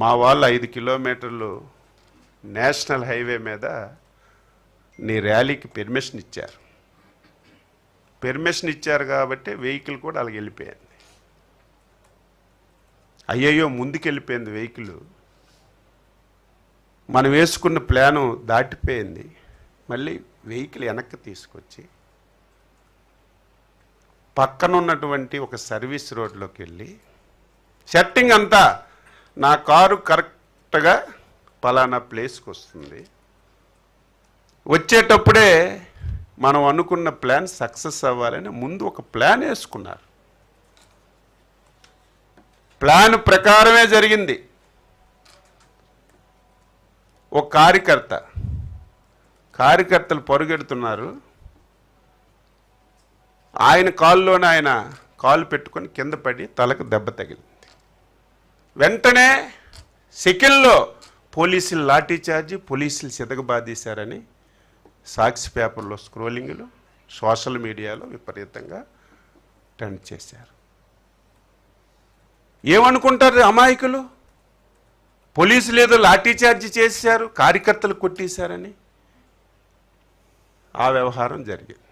మా వాళ్ళు 5 కిలోమీటర్లు నేషనల్ హైవే మీద నీ ర్యాలీకి పెర్మిషన్ ఇచ్చారు. పెర్మిషన్ ఇచ్చారు కాబట్టి వెహికల్ కూడా అలాగ వెళ్ళిపోయింది. అయ్యయ్యో ముందుకెళ్ళిపోయింది వెహికల్. మనం వేసుకున్న ప్లాను దాటిపోయింది. మళ్ళీ వెహికల్ వెనక్కి తీసుకొచ్చి పక్కన ఉన్నటువంటి ఒక సర్వీస్ రోడ్లోకి వెళ్ళి సెట్టింగ్ అంతా నా కారు కరెక్ట్గా పలానా ప్లేస్కి వస్తుంది, వచ్చేటప్పుడే మనం అనుకున్న ప్లాన్ సక్సెస్ అవ్వాలని ముందు ఒక ప్లాన్ వేసుకున్నారు. ప్లాన్ ప్రకారమే జరిగింది. ఒక కార్యకర్తలు పరుగెడుతున్నారు. ఆయన కాల్లోనే ఆయన కాలు పెట్టుకొని కింద పడి తలకు దెబ్బ తగిలింది. వెంటనే సెకండ్లో పోలీసులు లాఠీ చార్జి, పోలీసులు సితకబాదీశారని సాక్షి పేపర్లో స్క్రోలింగ్లు, సోషల్ మీడియాలో విపరీతంగా ట్రెండ్ చేశారు. ఏమనుకుంటారు అమాయకులు? పోలీసులు ఏదో లాఠీ చార్జి చేశారు, కార్యకర్తలు కొట్టేశారని. ఆ వ్యవహారం జరిగింది.